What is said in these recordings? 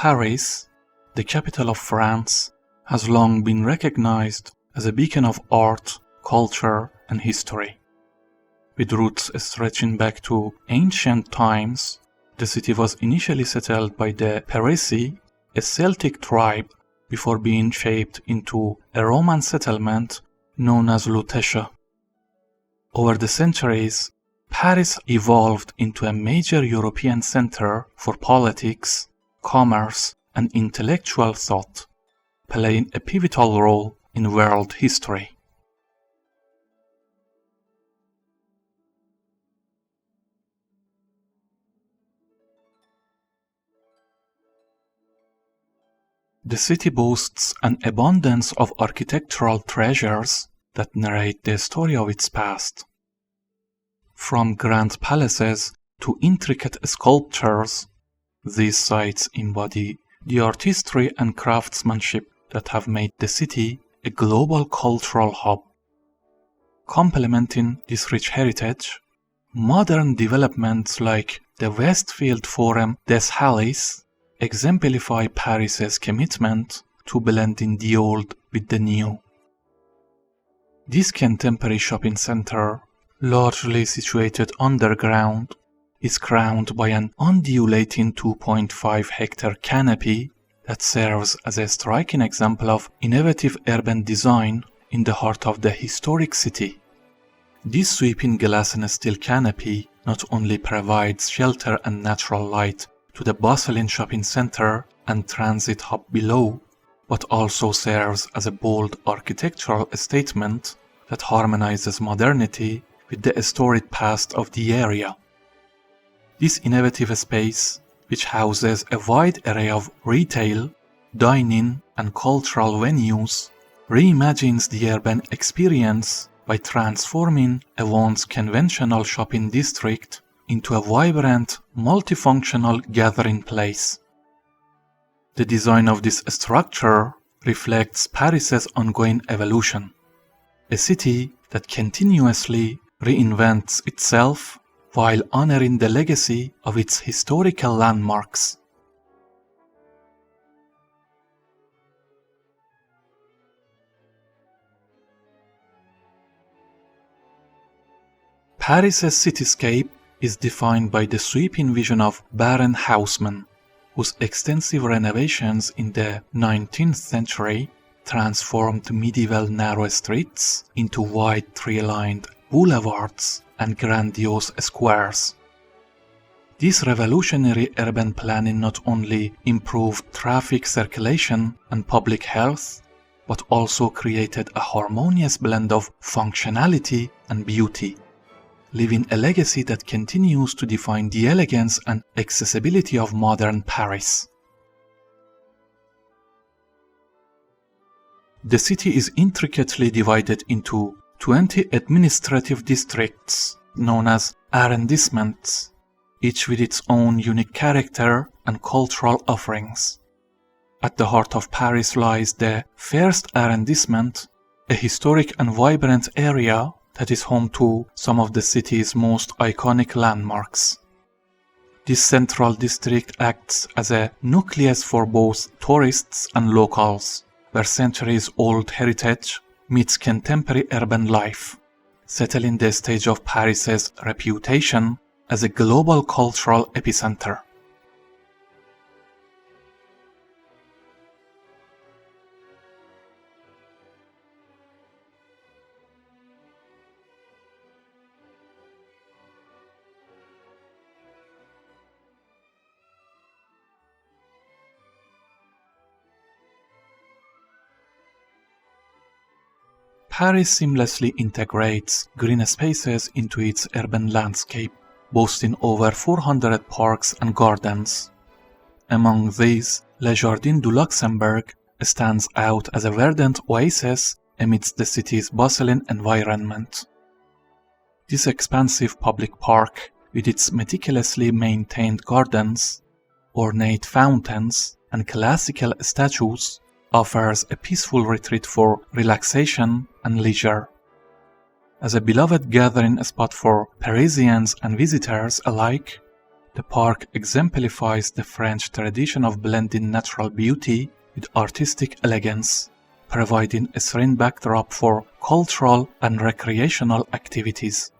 Paris, the capital of France, has long been recognized as a beacon of art, culture, and history. With roots stretching back to ancient times, the city was initially settled by the Parisii, a Celtic tribe, before being shaped into a Roman settlement known as Lutetia. Over the centuries, Paris evolved into a major European center for politics, commerce, and intellectual thought, playing a pivotal role in world history. The city boasts an abundance of architectural treasures that narrate the story of its past. From grand palaces to intricate sculptures, these sites embody the artistry and craftsmanship that have made the city a global cultural hub. Complementing this rich heritage, modern developments like the Westfield Forum des Halles exemplify Paris's commitment to blending the old with the new. This contemporary shopping center, largely situated underground, is crowned by an undulating 2.5-hectare canopy that serves as a striking example of innovative urban design in the heart of the historic city. This sweeping glass and steel canopy not only provides shelter and natural light to the bustling shopping center and transit hub below, but also serves as a bold architectural statement that harmonizes modernity with the storied past of the area. This innovative space, which houses a wide array of retail, dining, and cultural venues, reimagines the urban experience by transforming a once conventional shopping district into a vibrant, multifunctional gathering place. The design of this structure reflects Paris's ongoing evolution, a city that continuously reinvents itself while honoring the legacy of its historical landmarks. Paris's cityscape is defined by the sweeping vision of Baron Haussmann, whose extensive renovations in the 19th century transformed medieval narrow streets into wide tree-lined boulevards and grandiose squares. This revolutionary urban planning not only improved traffic circulation and public health, but also created a harmonious blend of functionality and beauty, leaving a legacy that continues to define the elegance and accessibility of modern Paris. The city is intricately divided into 20 administrative districts known as arrondissements, each with its own unique character and cultural offerings. At the heart of Paris lies the first arrondissement, a historic and vibrant area that is home to some of the city's most iconic landmarks. This central district acts as a nucleus for both tourists and locals, where centuries-old heritage meets contemporary urban life, settling the stage of Paris's reputation as a global cultural epicenter. Paris seamlessly integrates green spaces into its urban landscape, boasting over 400 parks and gardens. Among these, Le Jardin du Luxembourg stands out as a verdant oasis amidst the city's bustling environment. This expansive public park, with its meticulously maintained gardens, ornate fountains, and classical statues, offers a peaceful retreat for relaxation and leisure. As a beloved gathering spot for Parisians and visitors alike, The park exemplifies the French tradition of blending natural beauty with artistic elegance, providing a serene backdrop for cultural and recreational activities.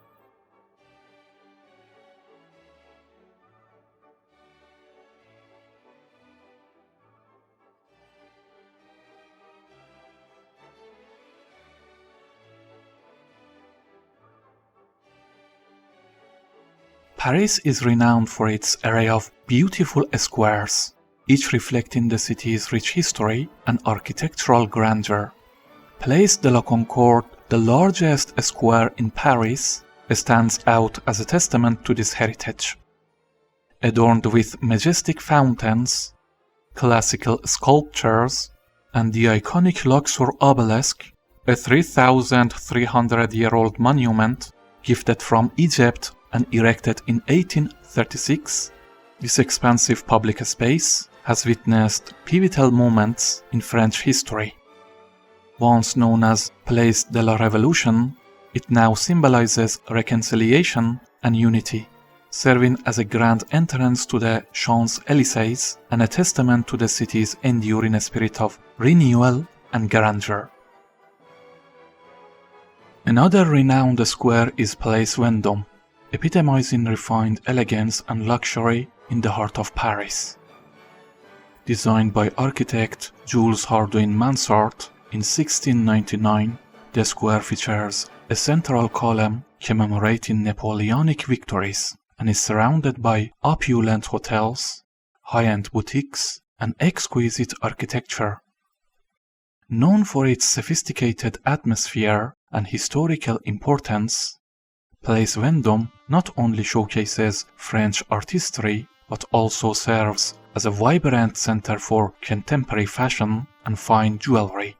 Paris is renowned for its array of beautiful squares, each reflecting the city's rich history and architectural grandeur. Place de la Concorde, the largest square in Paris, stands out as a testament to this heritage. Adorned with majestic fountains, classical sculptures, and the iconic Luxor obelisk, a 3,300-year-old monument gifted from Egypt and erected in 1836, this expansive public space has witnessed pivotal moments in French history. Once known as Place de la Révolution, it now symbolizes reconciliation and unity, serving as a grand entrance to the Champs-Élysées and a testament to the city's enduring spirit of renewal and grandeur. Another renowned square is Place Vendôme, epitomizing refined elegance and luxury in the heart of Paris. Designed by architect Jules Hardouin-Mansart in 1699, the square features a central column commemorating Napoleonic victories and is surrounded by opulent hotels, high-end boutiques, and exquisite architecture. Known for its sophisticated atmosphere and historical importance, Place Vendôme not only showcases French artistry but also serves as a vibrant center for contemporary fashion and fine jewelry,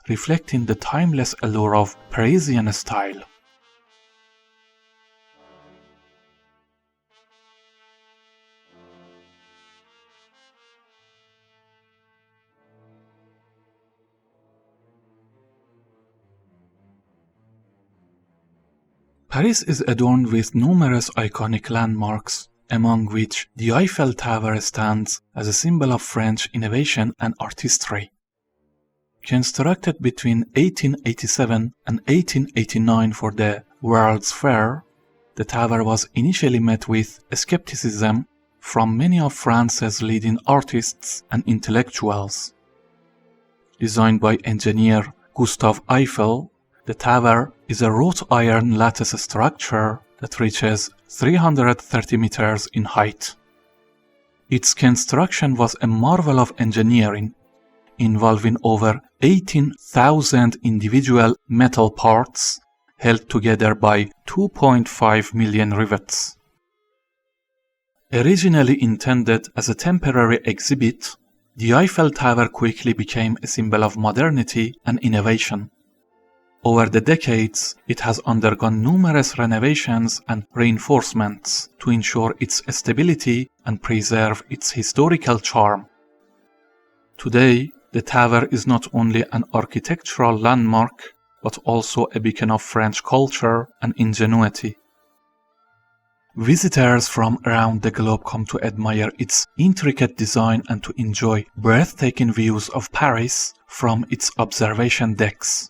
reflecting the timeless allure of Parisian style. Paris is adorned with numerous iconic landmarks, among which the Eiffel Tower stands as a symbol of French innovation and artistry. Constructed between 1887 and 1889 for the World's Fair, the tower was initially met with skepticism from many of France's leading artists and intellectuals. Designed by engineer Gustave Eiffel, the tower is a wrought iron lattice structure that reaches 330 meters in height. Its construction was a marvel of engineering, involving over 18,000 individual metal parts held together by 2.5 million rivets. Originally intended as a temporary exhibit, the Eiffel Tower quickly became a symbol of modernity and innovation. Over the decades, it has undergone numerous renovations and reinforcements to ensure its stability and preserve its historical charm. Today, the tower is not only an architectural landmark, but also a beacon of French culture and ingenuity. Visitors from around the globe come to admire its intricate design and to enjoy breathtaking views of Paris from its observation decks.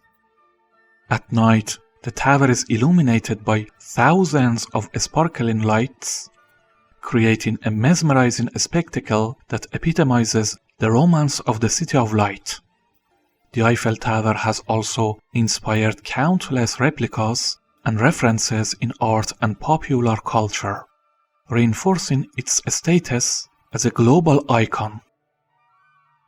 At night, the tower is illuminated by thousands of sparkling lights, creating a mesmerizing spectacle that epitomizes the romance of the City of Light. The Eiffel Tower has also inspired countless replicas and references in art and popular culture, reinforcing its status as a global icon.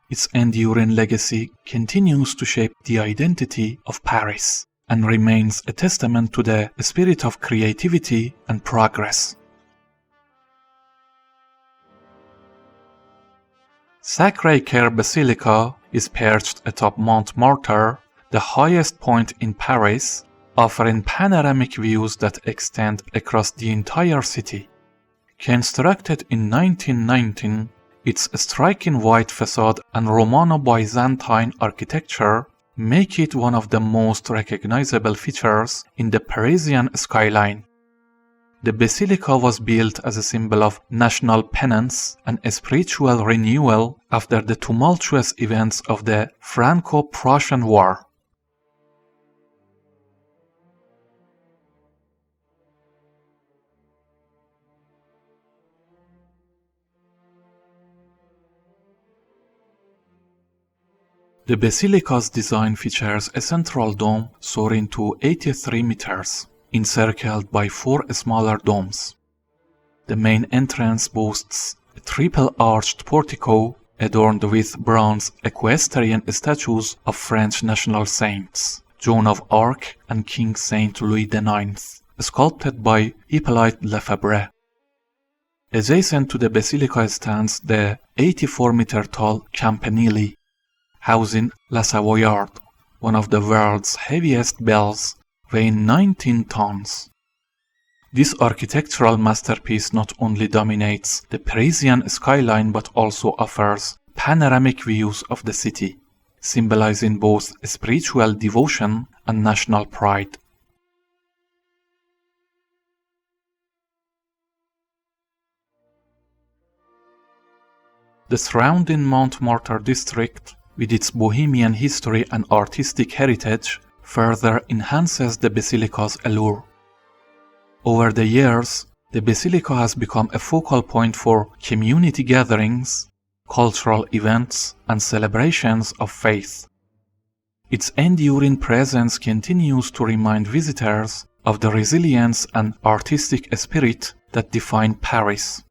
Its enduring legacy continues to shape the identity of Paris and remains a testament to the spirit of creativity and progress. Sacré-Cœur Basilica is perched atop Montmartre, the highest point in Paris, offering panoramic views that extend across the entire city. Constructed in 1919, its striking white facade and Romano-Byzantine architecture make it one of the most recognizable features in the Parisian skyline. The basilica was built as a symbol of national penance and a spiritual renewal after the tumultuous events of the Franco-Prussian War. The basilica's design features a central dome soaring to 83 meters, encircled by 4 smaller domes. The main entrance boasts a triple-arched portico adorned with bronze equestrian statues of French national saints, Joan of Arc and King Saint Louis IX, sculpted by Hippolyte Lefebvre. Adjacent to the basilica stands the 84-meter-tall Campanile, housing La Savoyarde, one of the world's heaviest bells, weighing 19 tons. This architectural masterpiece not only dominates the Parisian skyline but also offers panoramic views of the city, symbolizing both spiritual devotion and national pride. The surrounding Montmartre district, with its bohemian history and artistic heritage, further enhances the basilica's allure. Over the years, the basilica has become a focal point for community gatherings, cultural events, and celebrations of faith. Its enduring presence continues to remind visitors of the resilience and artistic spirit that define Paris.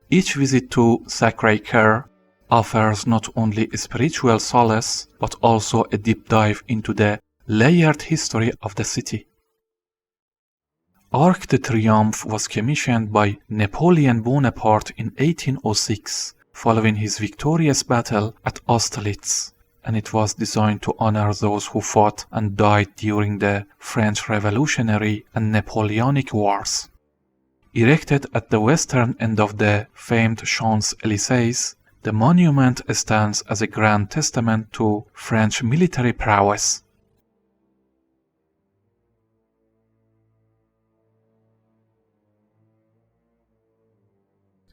Each visit to Sacré-Cœur offers not only a spiritual solace, but also a deep dive into the layered history of the city. Arc de Triomphe was commissioned by Napoleon Bonaparte in 1806, following his victorious battle at Austerlitz, and it was designed to honor those who fought and died during the French Revolutionary and Napoleonic Wars. Erected at the western end of the famed Champs-Élysées, the monument stands as a grand testament to French military prowess.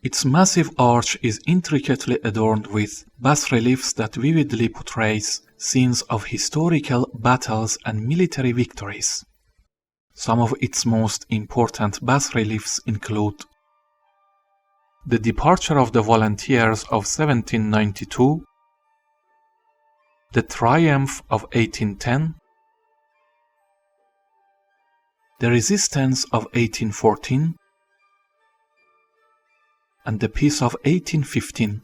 Its massive arch is intricately adorned with bas-reliefs that vividly portrays scenes of historical battles and military victories. Some of its most important bas-reliefs include the departure of the volunteers of 1792, the Triumph of 1810, the Resistance of 1814, and the Peace of 1815.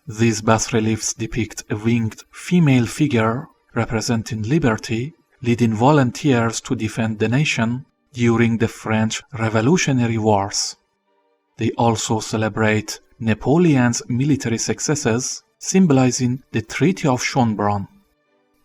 These bas-reliefs depict a winged female figure representing liberty, leading volunteers to defend the nation during the French Revolutionary Wars. They also celebrate Napoleon's military successes, symbolizing the Treaty of Schönbrunn.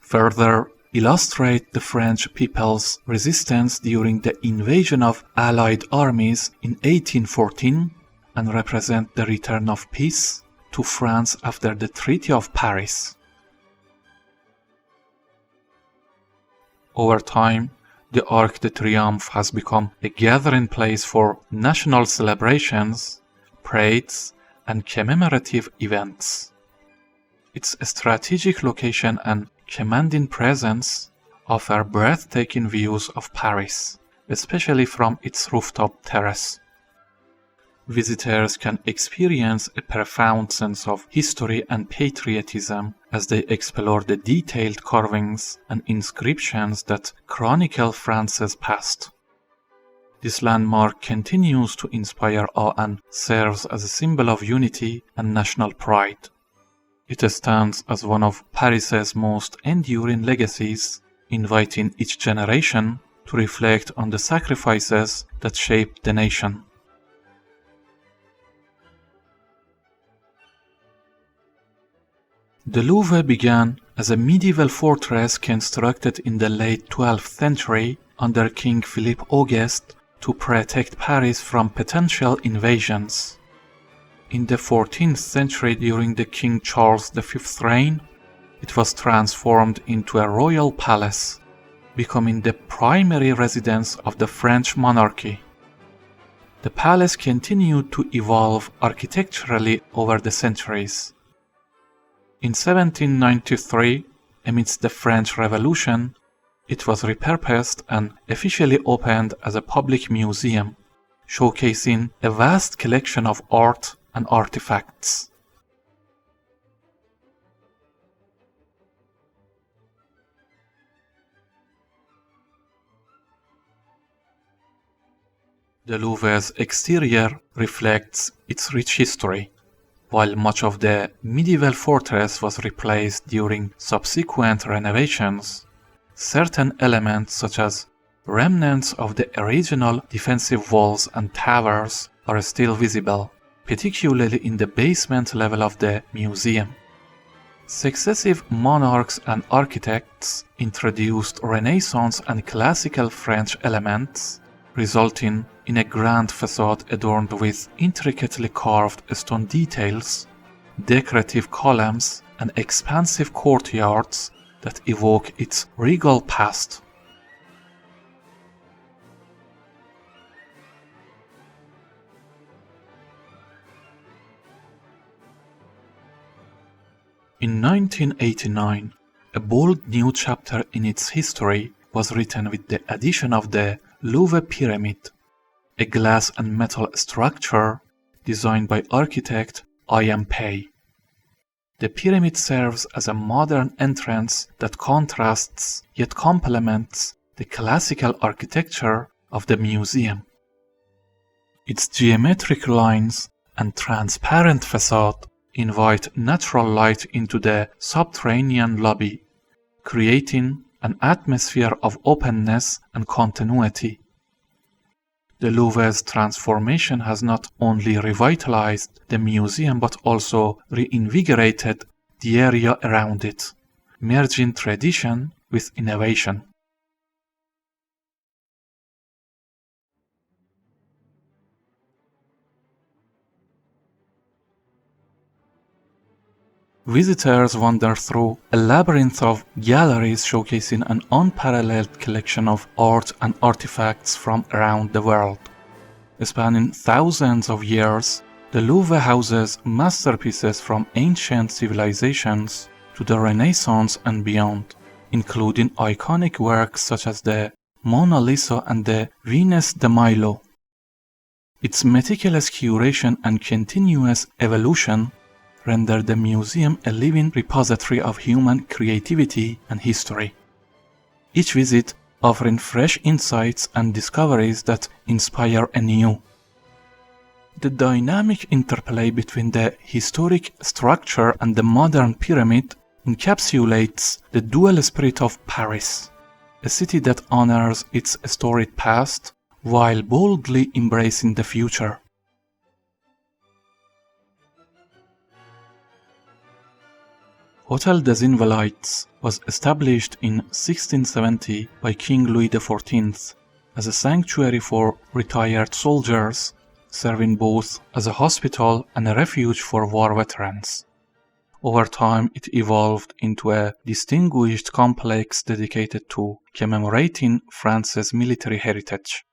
Further, illustrate the French people's resistance during the invasion of Allied armies in 1814 and represent the return of peace to France after the Treaty of Paris. Over time, the Arc de Triomphe has become a gathering place for national celebrations, parades, and commemorative events. Its strategic location and commanding presence offer breathtaking views of Paris, especially from its rooftop terrace. Visitors can experience a profound sense of history and patriotism as they explore the detailed carvings and inscriptions that chronicle France's past. This landmark continues to inspire awe and serves as a symbol of unity and national pride. It stands as one of Paris's most enduring legacies, inviting each generation to reflect on the sacrifices that shaped the nation. The Louvre began as a medieval fortress constructed in the late 12th century under King Philippe Auguste to protect Paris from potential invasions. In the 14th century, during the King Charles V's reign, it was transformed into a royal palace, becoming the primary residence of the French monarchy. The palace continued to evolve architecturally over the centuries. In 1793, amidst the French Revolution, it was repurposed and officially opened as a public museum, showcasing a vast collection of art and artifacts. The Louvre's exterior reflects its rich history. While much of the medieval fortress was replaced during subsequent renovations, certain elements such as remnants of the original defensive walls and towers are still visible, particularly in the basement level of the museum. Successive monarchs and architects introduced Renaissance and classical French elements, resulting in a grand facade adorned with intricately carved stone details, decorative columns, and expansive courtyards that evoke its regal past. In 1989, a bold new chapter in its history was written with the addition of the Louvre Pyramid, a glass and metal structure designed by architect I.M. Pei. The pyramid serves as a modern entrance that contrasts yet complements the classical architecture of the museum. Its geometric lines and transparent facade invite natural light into the subterranean lobby, creating an atmosphere of openness and continuity. The Louvre's transformation has not only revitalized the museum but also reinvigorated the area around it, merging tradition with innovation. Visitors wander through a labyrinth of galleries showcasing an unparalleled collection of art and artifacts from around the world. Spanning thousands of years, the Louvre houses masterpieces from ancient civilizations to the Renaissance and beyond, including iconic works such as the Mona Lisa and the Venus de Milo. Its meticulous curation and continuous evolution render the museum a living repository of human creativity and history. Each visit offering fresh insights and discoveries that inspire anew. The dynamic interplay between the historic structure and the modern pyramid encapsulates the dual spirit of Paris, a city that honors its storied past while boldly embracing the future. Hôtel des Invalides was established in 1670 by King Louis XIV as a sanctuary for retired soldiers, serving both as a hospital and a refuge for war veterans. Over time, it evolved into a distinguished complex dedicated to commemorating France's military heritage.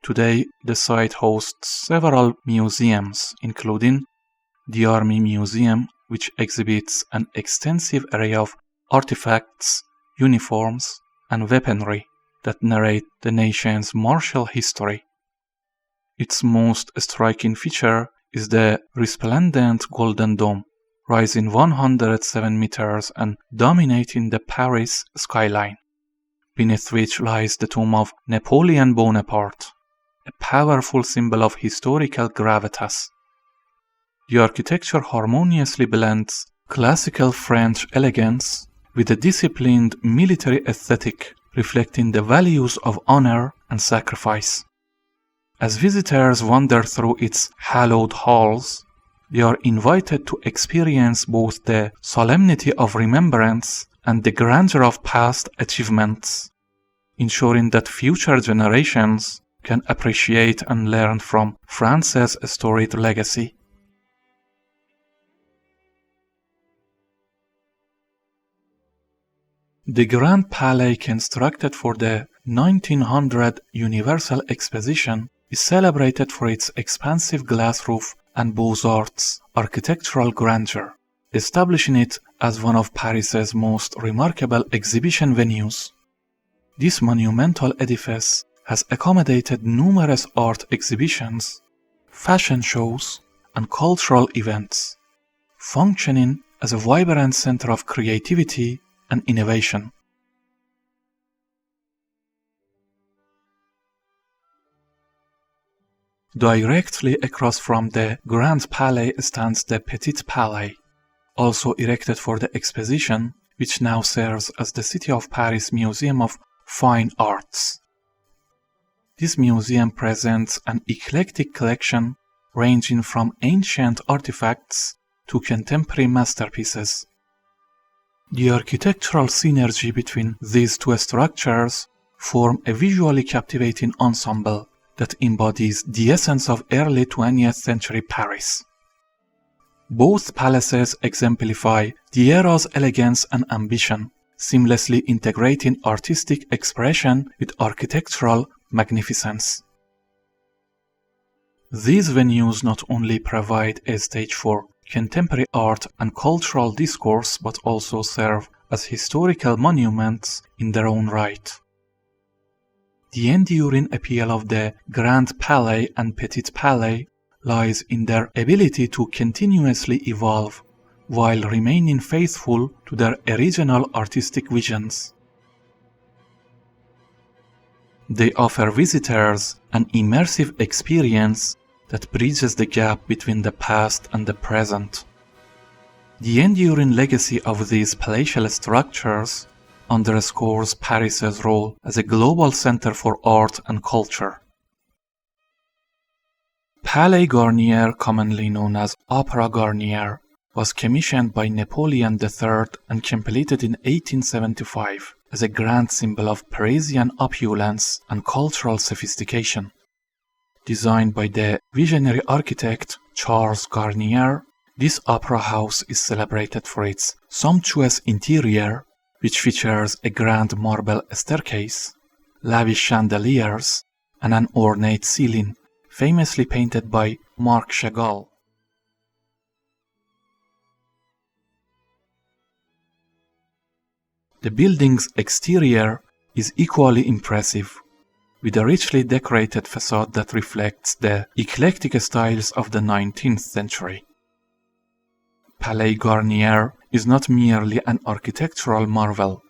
Today, the site hosts several museums, including the Army Museum, which exhibits an extensive array of artifacts, uniforms, and weaponry that narrate the nation's martial history. Its most striking feature is the resplendent golden dome, rising 107 meters and dominating the Paris skyline, beneath which lies the tomb of Napoleon Bonaparte, a powerful symbol of historical gravitas. The architecture harmoniously blends classical French elegance with a disciplined military aesthetic, reflecting the values of honor and sacrifice. As visitors wander through its hallowed halls, they are invited to experience both the solemnity of remembrance and the grandeur of past achievements, ensuring that future generations can appreciate and learn from France's storied legacy. The Grand Palais, constructed for the 1900 Universal Exposition, is celebrated for its expansive glass roof and Beaux-Arts architectural grandeur, establishing it as one of Paris's most remarkable exhibition venues. This monumental edifice has accommodated numerous art exhibitions, fashion shows, and cultural events, functioning as a vibrant center of creativity and innovation. Directly across from the Grand Palais stands the Petit Palais, also erected for the exposition, which now serves as the City of Paris Museum of Fine Arts. This museum presents an eclectic collection ranging from ancient artifacts to contemporary masterpieces. The architectural synergy between these two structures form a visually captivating ensemble that embodies the essence of early 20th century Paris. Both palaces exemplify the era's elegance and ambition, seamlessly integrating artistic expression with architectural magnificence. These venues not only provide a stage for contemporary art and cultural discourse but also serve as historical monuments in their own right. The enduring appeal of the Grand Palais and Petit Palais lies in their ability to continuously evolve while remaining faithful to their original artistic visions. They offer visitors an immersive experience that bridges the gap between the past and the present. The enduring legacy of these palatial structures underscores Paris's role as a global center for art and culture. Palais Garnier, commonly known as Opéra Garnier, was commissioned by Napoleon III and completed in 1875 as a grand symbol of Parisian opulence and cultural sophistication. Designed by the visionary architect Charles Garnier, this opera house is celebrated for its sumptuous interior, which features a grand marble staircase, lavish chandeliers, and an ornate ceiling, famously painted by Marc Chagall. The building's exterior is equally impressive, with a richly decorated facade that reflects the eclectic styles of the 19th century. Palais Garnier is not merely an architectural marvel,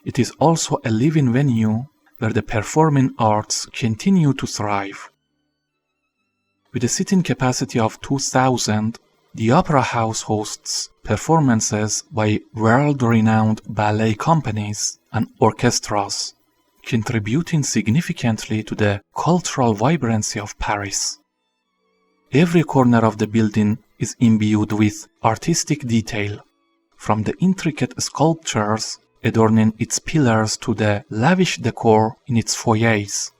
it is also a living venue where the performing arts continue to thrive. With a sitting capacity of 2,000, the Opera House hosts performances by world-renowned ballet companies and orchestras, contributing significantly to the cultural vibrancy of Paris. Every corner of the building is imbued with artistic detail, from the intricate sculptures adorning its pillars to the lavish decor in its foyers.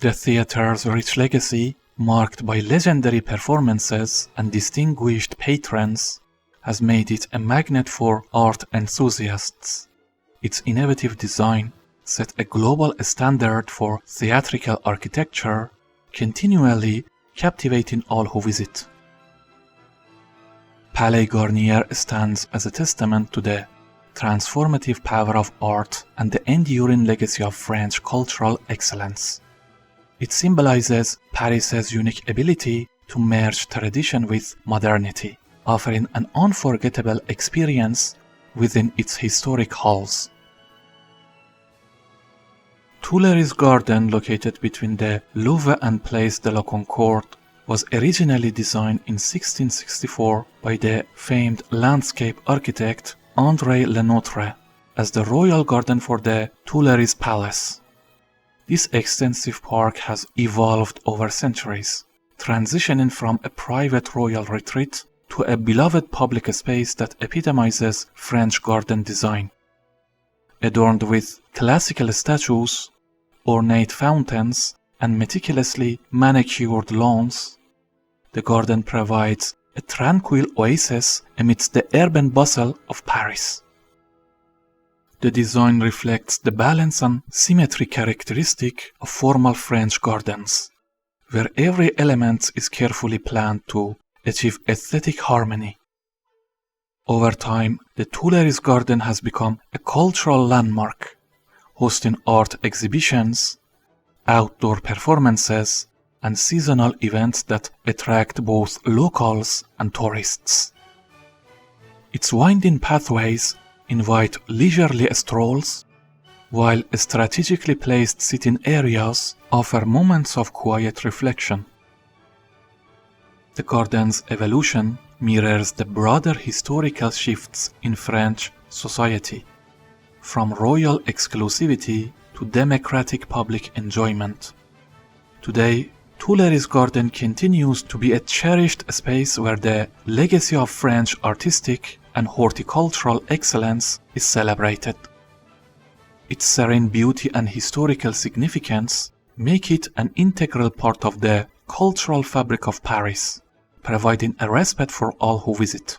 The theater's rich legacy, marked by legendary performances and distinguished patrons, has made it a magnet for art enthusiasts. Its innovative design set a global standard for theatrical architecture, continually captivating all who visit. Palais Garnier stands as a testament to the transformative power of art and the enduring legacy of French cultural excellence. It symbolizes Paris's unique ability to merge tradition with modernity, offering an unforgettable experience within its historic halls. Tuileries Garden, located between the Louvre and Place de la Concorde, was originally designed in 1664 by the famed landscape architect André Lenotre as the royal garden for the Tuileries Palace. This extensive park has evolved over centuries, transitioning from a private royal retreat to a beloved public space that epitomizes French garden design. Adorned with classical statues, ornate fountains, and meticulously manicured lawns, the garden provides a tranquil oasis amidst the urban bustle of Paris. The design reflects the balance and symmetry characteristic of formal French gardens, where every element is carefully planned to achieve aesthetic harmony. Over time, the Tuileries Garden has become a cultural landmark, hosting art exhibitions, outdoor performances, and seasonal events that attract both locals and tourists. Its winding pathways invite leisurely strolls, while strategically placed sitting areas offer moments of quiet reflection. The garden's evolution mirrors the broader historical shifts in French society, from royal exclusivity to democratic public enjoyment. Today, Tuileries Garden continues to be a cherished space where the legacy of French artistic and horticultural excellence is celebrated. Its serene beauty and historical significance make it an integral part of the cultural fabric of Paris, providing a respite for all who visit.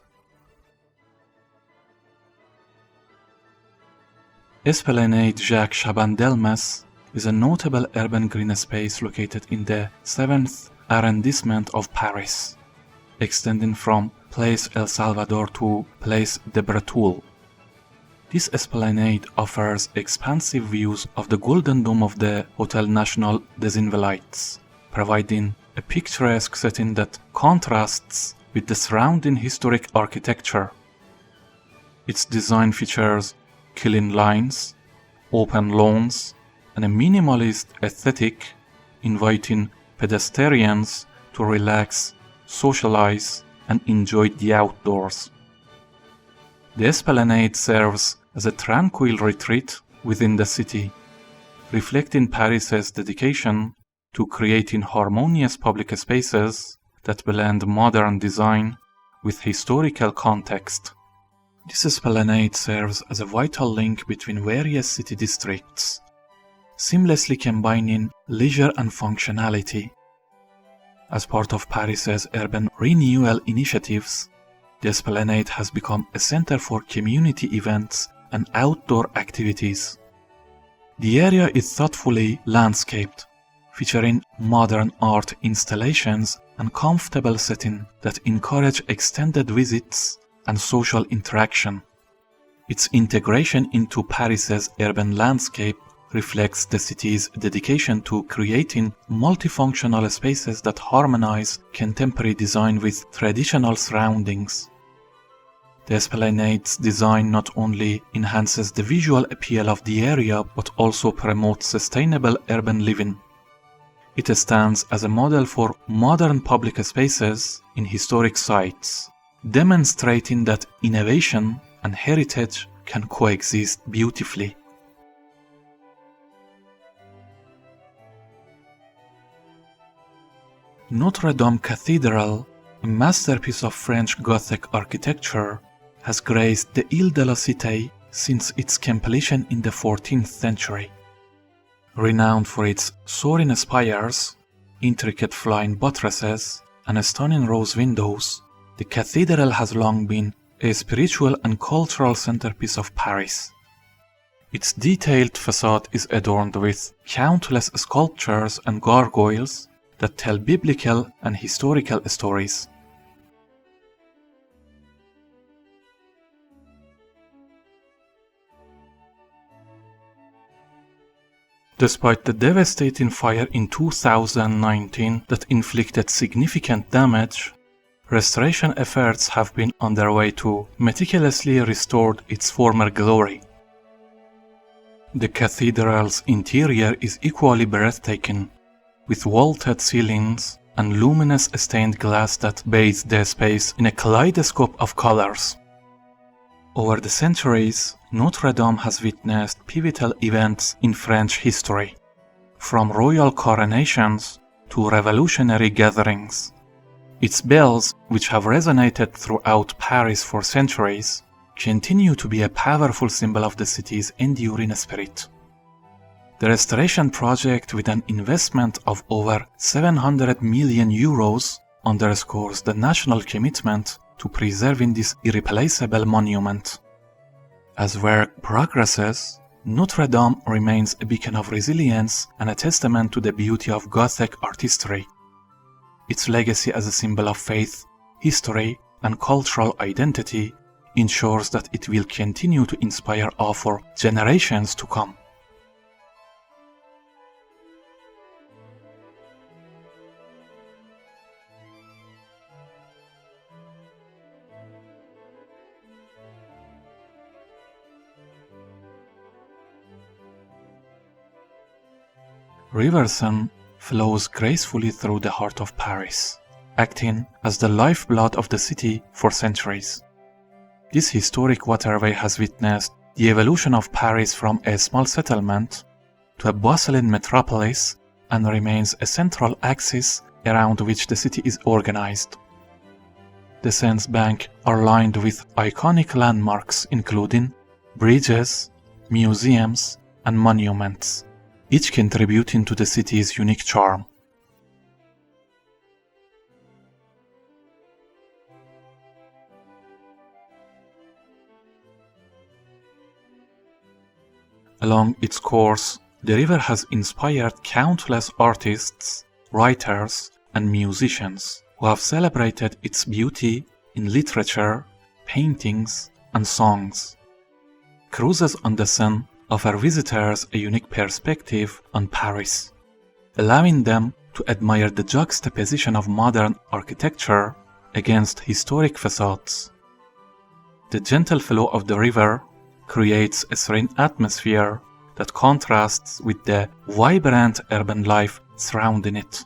Esplanade Jacques Chaban-Delmas is a notable urban green space located in the 7th Arrondissement of Paris, extending from Place El Salvador to Place de Breton. This esplanade offers expansive views of the Golden Dome of the Hôtel National des Invalides, providing a picturesque setting that contrasts with the surrounding historic architecture. Its design features clean lines, open lawns, and a minimalist aesthetic, inviting pedestrians to relax, socialize, and enjoy the outdoors. The esplanade serves as a tranquil retreat within the city, reflecting Paris's dedication to creating harmonious public spaces that blend modern design with historical context. This esplanade serves as a vital link between various city districts, seamlessly combining leisure and functionality. As part of Paris's urban renewal initiatives, the esplanade has become a center for community events and outdoor activities. The area is thoughtfully landscaped, featuring modern art installations and comfortable setting that encourage extended visits and social interaction. Its integration into Paris's urban landscape reflects the city's dedication to creating multifunctional spaces that harmonize contemporary design with traditional surroundings. The esplanade's design not only enhances the visual appeal of the area but also promotes sustainable urban living. It stands as a model for modern public spaces in historic sites, demonstrating that innovation and heritage can coexist beautifully. Notre-Dame Cathedral, a masterpiece of French Gothic architecture, has graced the Ile de la Cité since its completion in the 14th century. Renowned for its soaring spires, intricate flying buttresses, and stunning rose windows, the cathedral has long been a spiritual and cultural centerpiece of Paris. Its detailed facade is adorned with countless sculptures and gargoyles that tell biblical and historical stories. Despite the devastating fire in 2019 that inflicted significant damage, restoration efforts have been underway to meticulously restore its former glory. The cathedral's interior is equally breathtaking, with vaulted ceilings and luminous stained glass that bathes the space in a kaleidoscope of colors. Over the centuries, Notre-Dame has witnessed pivotal events in French history, from royal coronations to revolutionary gatherings. Its bells, which have resonated throughout Paris for centuries, continue to be a powerful symbol of the city's enduring spirit. The restoration project, with an investment of over 700 million euros, underscores the national commitment to preserving this irreplaceable monument. As work progresses, Notre-Dame remains a beacon of resilience and a testament to the beauty of Gothic artistry. Its legacy as a symbol of faith, history, and cultural identity ensures that it will continue to inspire awe for generations to come. River Seine flows gracefully through the heart of Paris, acting as the lifeblood of the city for centuries. This historic waterway has witnessed the evolution of Paris from a small settlement to a bustling metropolis and remains a central axis around which the city is organized. The Seine's banks are lined with iconic landmarks including bridges, museums, and monuments, each contributing to the city's unique charm. Along its course, the river has inspired countless artists, writers, and musicians who have celebrated its beauty in literature, paintings, and songs. Cruises on the Seine offer visitors a unique perspective on Paris, allowing them to admire the juxtaposition of modern architecture against historic facades. The gentle flow of the river creates a serene atmosphere that contrasts with the vibrant urban life surrounding it.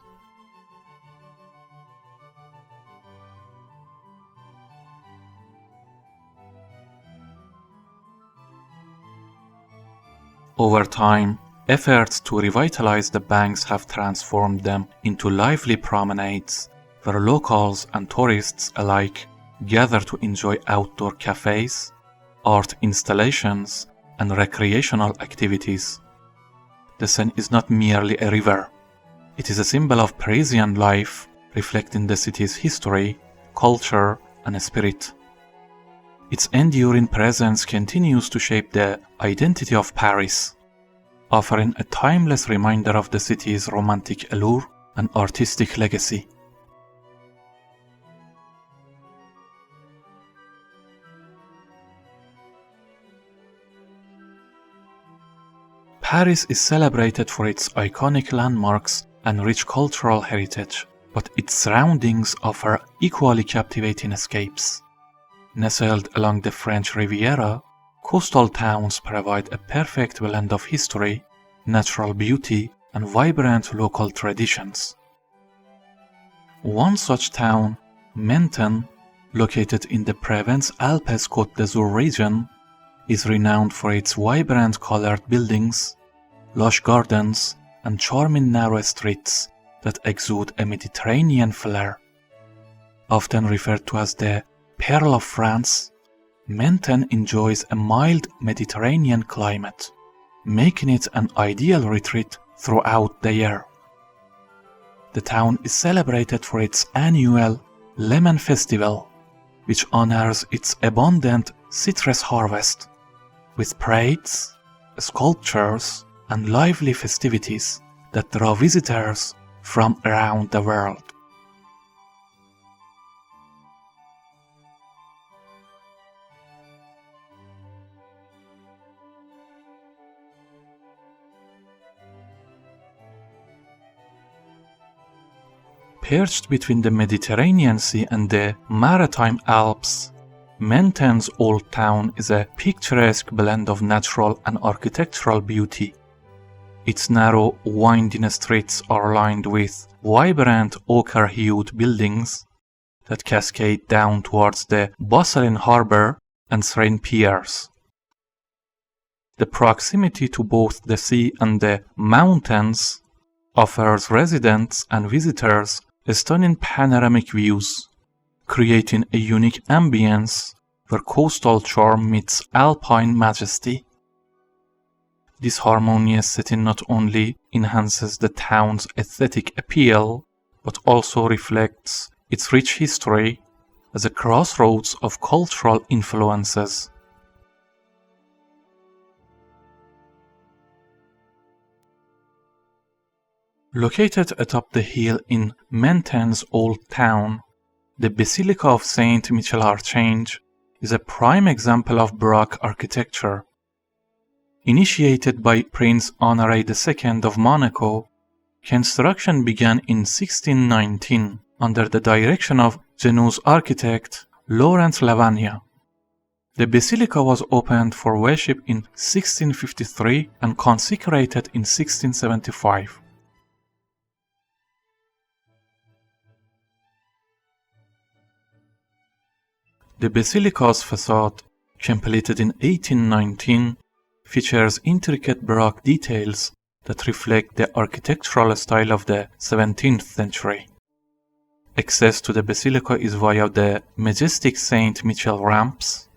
Over time, efforts to revitalize the banks have transformed them into lively promenades where locals and tourists alike gather to enjoy outdoor cafes, art installations, and recreational activities. The Seine is not merely a river. It is a symbol of Parisian life, reflecting the city's history, culture, and spirit. Its enduring presence continues to shape the identity of Paris, offering a timeless reminder of the city's romantic allure and artistic legacy. Paris is celebrated for its iconic landmarks and rich cultural heritage, but its surroundings offer equally captivating escapes. Nestled along the French Riviera, coastal towns provide a perfect blend of history, natural beauty, and vibrant local traditions. One such town, Menton, located in the Provence-Alpes-Côte d'Azur region, is renowned for its vibrant colored buildings, lush gardens, and charming narrow streets that exude a Mediterranean flair. Often referred to as the Pearl of France, Menton enjoys a mild Mediterranean climate, making it an ideal retreat throughout the year. The town is celebrated for its annual Lemon Festival, which honors its abundant citrus harvest, with parades, sculptures, and lively festivities that draw visitors from around the world. Perched between the Mediterranean Sea and the Maritime Alps, Menton's Old Town is a picturesque blend of natural and architectural beauty. Its narrow, winding streets are lined with vibrant ochre-hued buildings that cascade down towards the bustling harbor and serene piers. The proximity to both the sea and the mountains offers residents and visitors stunning panoramic views, creating a unique ambience where coastal charm meets alpine majesty. This harmonious setting not only enhances the town's aesthetic appeal, but also reflects its rich history as a crossroads of cultural influences. Located atop the hill in Menton's Old Town, the Basilica of Saint Michel Archange is a prime example of Baroque architecture. Initiated by Prince Honoré II of Monaco, construction began in 1619 under the direction of Genoese architect Laurent Lavagna. The basilica was opened for worship in 1653 and consecrated in 1675. The basilica's facade, completed in 1819, features intricate Baroque details that reflect the architectural style of the 17th century. Access to the basilica is via the majestic Saint Michel ramps,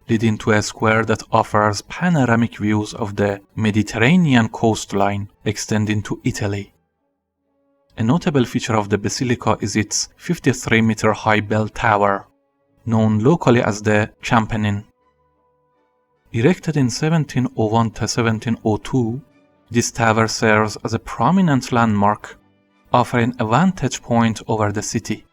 leading to a square that offers panoramic views of the Mediterranean coastline extending to Italy. A notable feature of the basilica is its 53-meter-high bell tower, known locally as the Campanile. Erected in 1701 to 1702, this tower serves as a prominent landmark, offering a vantage point over the city.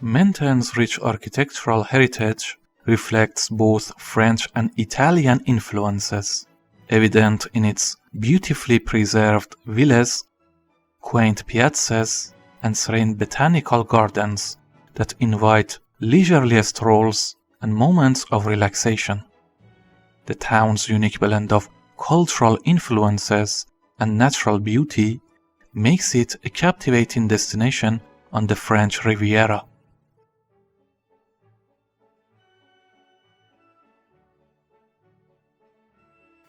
Menton's rich architectural heritage reflects both French and Italian influences, evident in its beautifully preserved villas, quaint piazzas, and serene botanical gardens that invite leisurely strolls and moments of relaxation. The town's unique blend of cultural influences and natural beauty makes it a captivating destination on the French Riviera.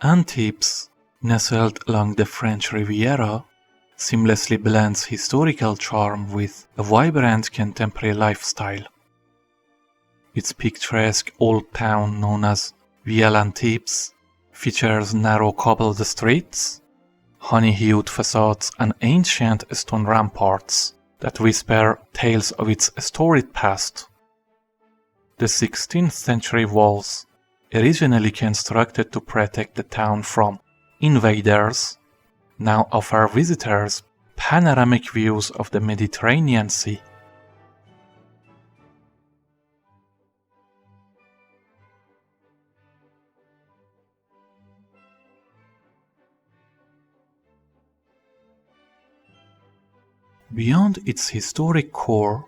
Antibes, nestled along the French Riviera, seamlessly blends historical charm with a vibrant contemporary lifestyle. Its picturesque old town, known as Ville Antibes, features narrow cobbled streets, honey-hued facades, and ancient stone ramparts that whisper tales of its storied past. The 16th century walls, originally constructed to protect the town from invaders, now offer visitors panoramic views of the Mediterranean Sea. Beyond its historic core,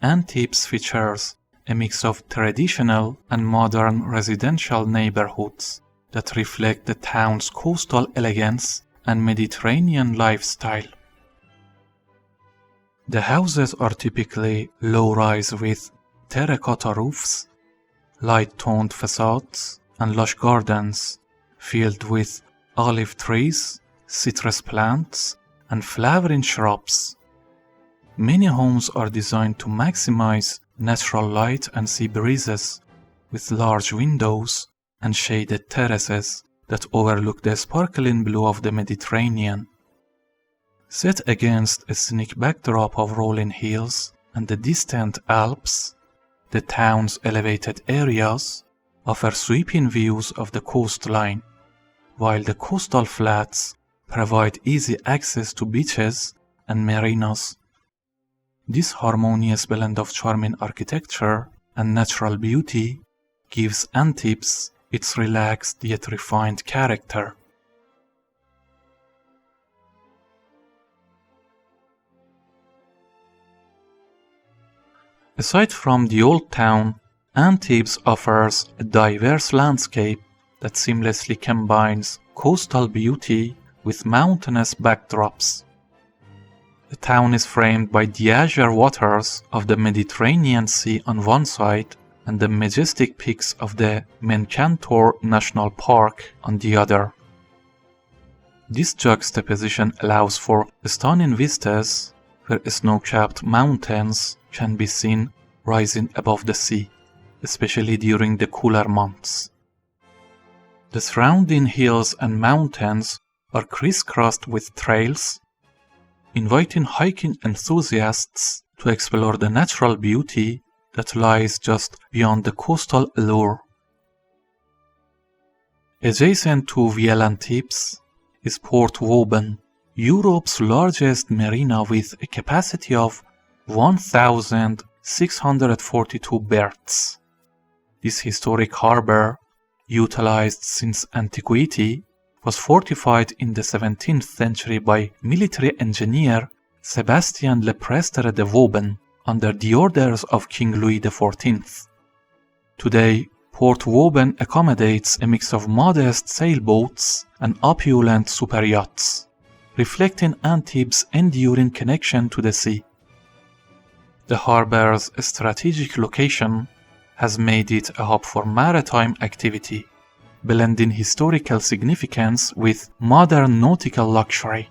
Antibes features a mix of traditional and modern residential neighborhoods that reflect the town's coastal elegance and Mediterranean lifestyle. The houses are typically low-rise with terracotta roofs, light-toned facades, and lush gardens filled with olive trees, citrus plants, and flowering shrubs. Many homes are designed to maximize natural light and sea breezes, with large windows and shaded terraces that overlook the sparkling blue of the Mediterranean. Set against a scenic backdrop of rolling hills and the distant Alps, the town's elevated areas offer sweeping views of the coastline, while the coastal flats provide easy access to beaches and marinas. This harmonious blend of charming architecture and natural beauty gives Antibes its relaxed yet refined character. Aside from the old town, Antibes offers a diverse landscape that seamlessly combines coastal beauty with mountainous backdrops. The town is framed by the azure waters of the Mediterranean Sea on one side and the majestic peaks of the Mencantor National Park on the other. This juxtaposition allows for stunning vistas where snow-capped mountains can be seen rising above the sea, especially during the cooler months. The surrounding hills and mountains are crisscrossed with trails, inviting hiking enthusiasts to explore the natural beauty that lies just beyond the coastal allure. Adjacent to Vielle Antibes is Port Vauban, Europe's largest marina with a capacity of 1,642 berths. This historic harbor, utilized since antiquity, was fortified in the 17th century by military engineer Sébastien Le Prestre de Vauban under the orders of King Louis XIV. Today, Port Vauban accommodates a mix of modest sailboats and opulent superyachts, reflecting Antibes' enduring connection to the sea. The harbor's strategic location has made it a hub for maritime activity, blending historical significance with modern nautical luxury.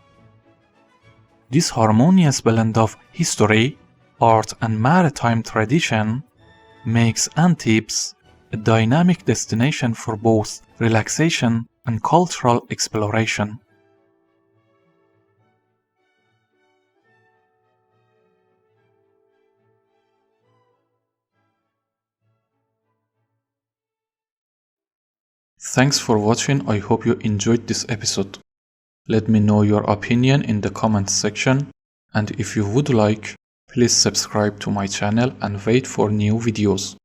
This harmonious blend of history, art, and maritime tradition makes Antibes a dynamic destination for both relaxation and cultural exploration. Thanks for watching. I hope you enjoyed this episode. Let me know your opinion in the comments section, and if you would like, please subscribe to my channel and wait for new videos.